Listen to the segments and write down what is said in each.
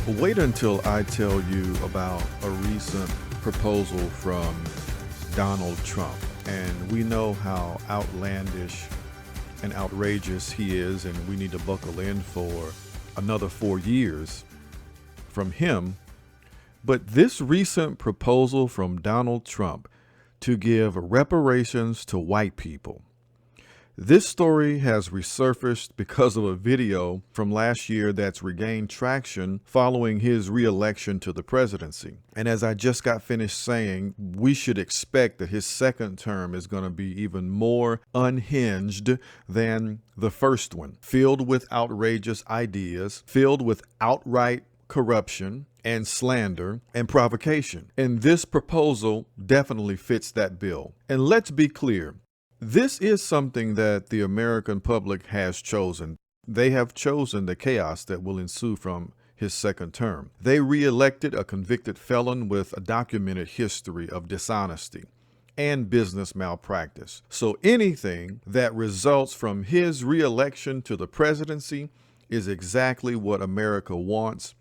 Wait until I tell you about a recent proposal from Donald Trump. And we know how outlandish and outrageous he is, and we need to buckle in for another 4 years from him. But this recent proposal from Donald Trump to give reparations to white people. This story has resurfaced because of a video from last year that's regained traction following his re-election to the presidency. And as I just got finished saying, we should expect that his second term is going to be even more unhinged than the first one, filled with outrageous ideas, filled with outright corruption and slander and provocation. And this proposal definitely fits that bill. And let's be clear. This is something that the American public has chosen. They have chosen the chaos that will ensue from his second term. They re-elected a convicted felon with a documented history of dishonesty and business malpractice. So anything that results from his re-election to the presidency is exactly what America wants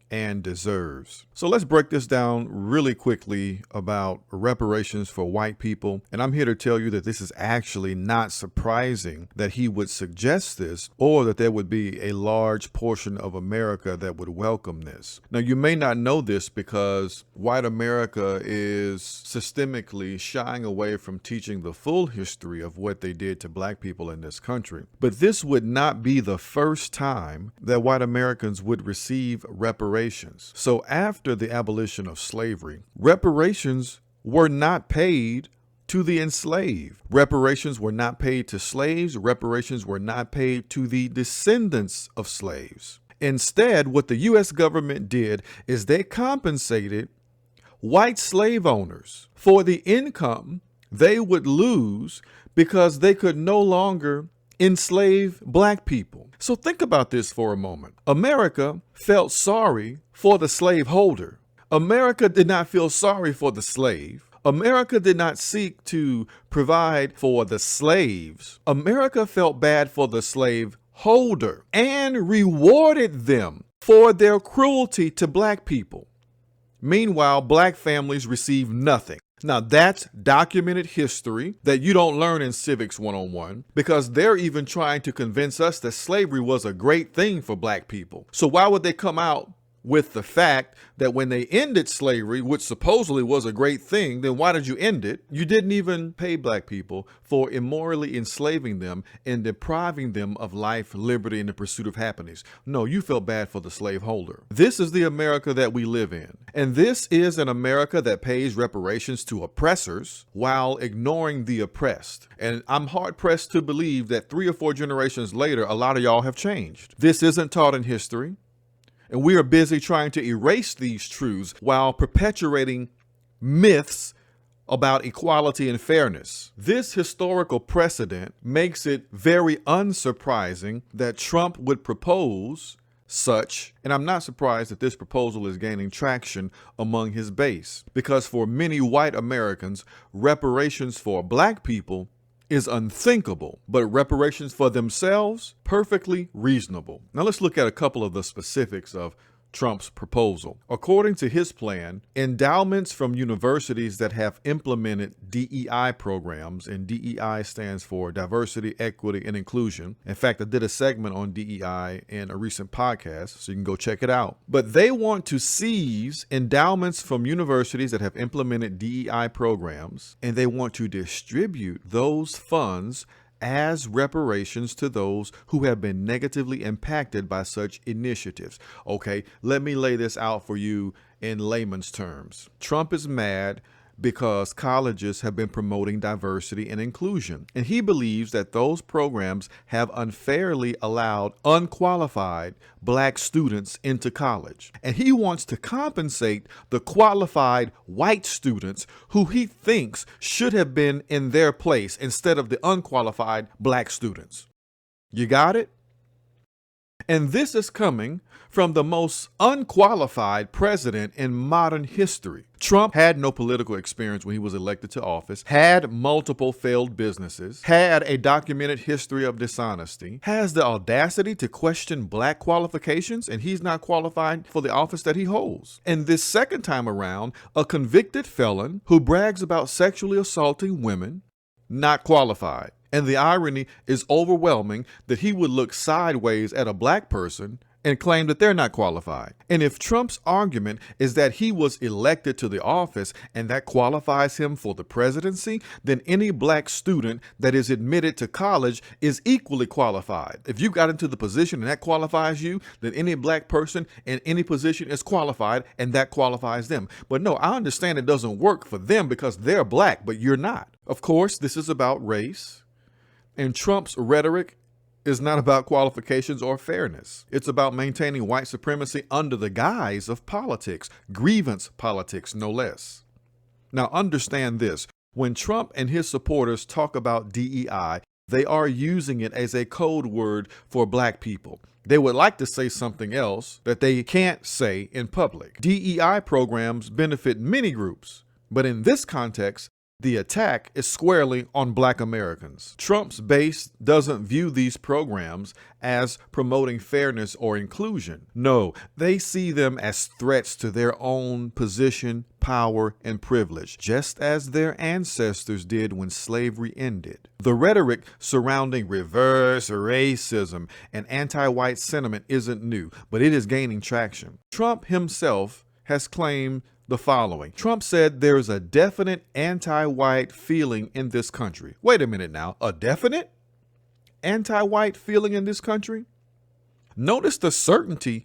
and deserves. So let's break this down really quickly about reparations for white people. And I'm here to tell you that this is actually not surprising that he would suggest this, or that there would be a large portion of America that would welcome this. Now, you may not know this because white America is systemically shying away from teaching the full history of what they did to black people in this country. But this would not be the first time that white Americans would receive reparations. So after the abolition of slavery, reparations were not paid to the enslaved. Reparations were not paid to slaves. Reparations were not paid to the descendants of slaves. Instead, what the U.S. government did is they compensated white slave owners for the income they would lose because they could no longer enslave black people. So think about this for a moment. America felt sorry for the slaveholder. America did not feel sorry for the slave. America did not seek to provide for the slaves. America felt bad for the slave holder and rewarded them for their cruelty to black people. Meanwhile, black families received nothing. Now, that's documented history that you don't learn in Civics 101, because they're even trying to convince us that slavery was a great thing for black people. So why would they come out with the fact that when they ended slavery, which supposedly was a great thing, then why did you end it? You didn't even pay black people for immorally enslaving them and depriving them of life, liberty, and the pursuit of happiness. No, you felt bad for the slaveholder. This is the America that we live in. And this is an America that pays reparations to oppressors while ignoring the oppressed. And I'm hard pressed to believe that 3 or 4 generations later, a lot of y'all have changed. This isn't taught in history. And we are busy trying to erase these truths while perpetuating myths about equality and fairness. This historical precedent makes it very unsurprising that Trump would propose such, and I'm not surprised that this proposal is gaining traction among his base, because for many white Americans, reparations for black people is unthinkable, but reparations for themselves, perfectly reasonable. Now let's look at a couple of the specifics of Trump's proposal. According to his plan, endowments from universities that have implemented DEI programs, and DEI stands for diversity, equity, and inclusion. In fact, I did a segment on DEI in a recent podcast, so you can go check it out. But they want to seize endowments from universities that have implemented DEI programs, and they want to distribute those funds as reparations to those who have been negatively impacted by such initiatives. Okay, let me lay this out for you in layman's terms. Trump is mad because colleges have been promoting diversity and inclusion, and he believes that those programs have unfairly allowed unqualified black students into college. And he wants to compensate the qualified white students who he thinks should have been in their place instead of the unqualified black students. You got it? And this is coming from the most unqualified president in modern history. Trump had no political experience when he was elected to office, had multiple failed businesses, had a documented history of dishonesty, has the audacity to question black qualifications, and he's not qualified for the office that he holds. And this second time around, a convicted felon who brags about sexually assaulting women, not qualified. And the irony is overwhelming that he would look sideways at a black person and claim that they're not qualified. And if Trump's argument is that he was elected to the office and that qualifies him for the presidency, then any black student that is admitted to college is equally qualified. If you got into the position and that qualifies you, then any black person in any position is qualified and that qualifies them. But no, I understand it doesn't work for them because they're black, but you're not. Of course, this is about race, and Trump's rhetoric is not about qualifications or fairness. It's about maintaining white supremacy under the guise of politics, grievance politics, no less. Now understand this, when Trump and his supporters talk about DEI, they are using it as a code word for black people. They would like to say something else that they can't say in public. DEI programs benefit many groups, but in this context, the attack is squarely on black Americans. Trump's base doesn't view these programs as promoting fairness or inclusion. No, they see them as threats to their own position, power, and privilege, just as their ancestors did when slavery ended. The rhetoric surrounding reverse racism and anti-white sentiment isn't new, but it is gaining traction. Trump himself has claimed the following. Trump said there's a definite anti-white feeling in this country. Wait a minute now, a definite anti-white feeling in this country? Notice the certainty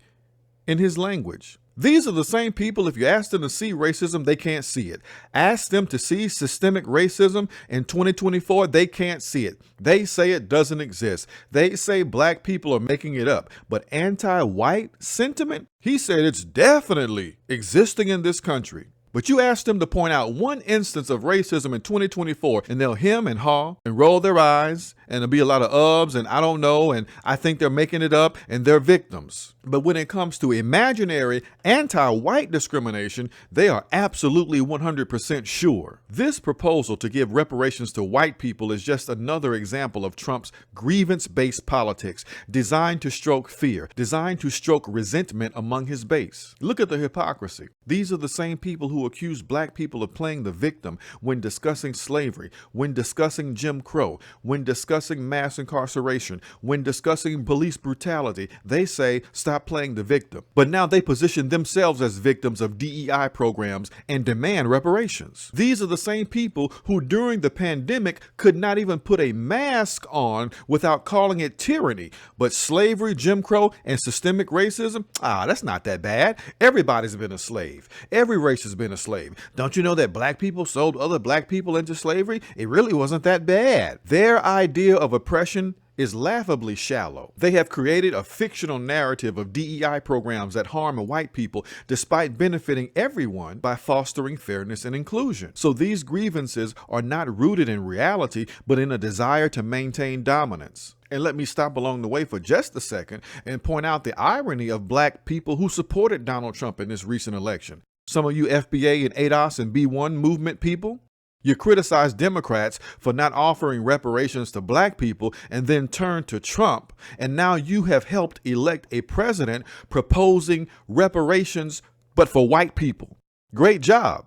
in his language. These are the same people, if you ask them to see racism, they can't see it. Ask them to see systemic racism in 2024, they can't see it. They say it doesn't exist. They say black people are making it up. But anti-white sentiment, he said it's definitely existing in this country. But you ask them to point out one instance of racism in 2024, and they'll hem and haw and roll their eyes, and there'll be a lot of ubs and I don't know, and I think they're making it up, and they're victims. But when it comes to imaginary anti-white discrimination, they are absolutely 100% sure. This proposal to give reparations to white people is just another example of Trump's grievance-based politics, designed to stroke fear, designed to stroke resentment among his base. Look at the hypocrisy. These are the same people who accuse black people of playing the victim when discussing slavery, when discussing Jim Crow, when discussing mass incarceration, when discussing police brutality. They say, stop playing the victim. But now they position themselves as victims of DEI programs and demand reparations. These are the same people who during the pandemic could not even put a mask on without calling it tyranny. But slavery, Jim Crow, and systemic racism, that's not that bad. Everybody's been a slave. Every race has been a slave. Don't you know that black people sold other black people into slavery? It really wasn't that bad. Their idea of oppression is laughably shallow. They have created a fictional narrative of DEI programs that harm white people despite benefiting everyone by fostering fairness and inclusion. So these grievances are not rooted in reality, but in a desire to maintain dominance. And let me stop along the way for just a second and point out the irony of black people who supported Donald Trump in this recent election. Some of you FBA and ADOS and B1 movement people, you criticize Democrats for not offering reparations to black people and then turn to Trump, and now you have helped elect a president proposing reparations but for white people. Great job.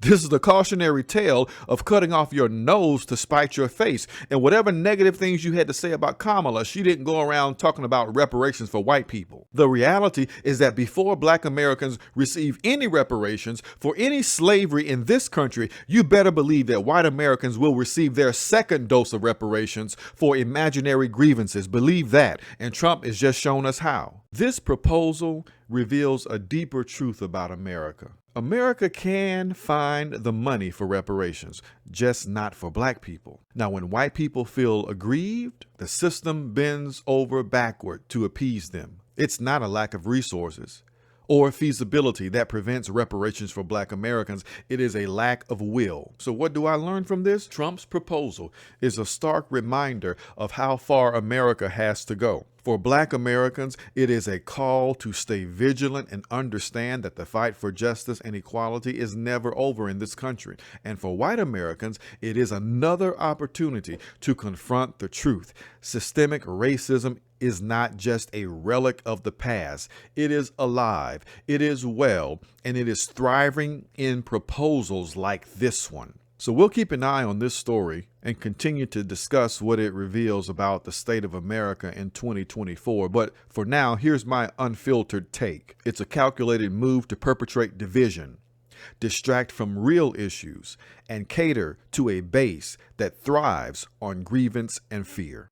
This is the cautionary tale of cutting off your nose to spite your face. And whatever negative things you had to say about Kamala, she didn't go around talking about reparations for white people. The reality is that before black Americans receive any reparations for any slavery in this country, you better believe that white Americans will receive their second dose of reparations for imaginary grievances. Believe that. And Trump has just shown us how. This proposal reveals a deeper truth about America. America can find the money for reparations, just not for black people. Now, when white people feel aggrieved, the system bends over backward to appease them. It's not a lack of resources or feasibility that prevents reparations for black Americans. It is a lack of will. So what do I learn from this? Trump's proposal is a stark reminder of how far America has to go. For Black Americans, it is a call to stay vigilant and understand that the fight for justice and equality is never over in this country. And for white Americans, it is another opportunity to confront the truth. Systemic racism is not just a relic of the past. It is alive, it is well, and it is thriving in proposals like this one. So we'll keep an eye on this story and continue to discuss what it reveals about the state of America in 2024. But for now, here's my unfiltered take. It's a calculated move to perpetrate division, distract from real issues, and cater to a base that thrives on grievance and fear.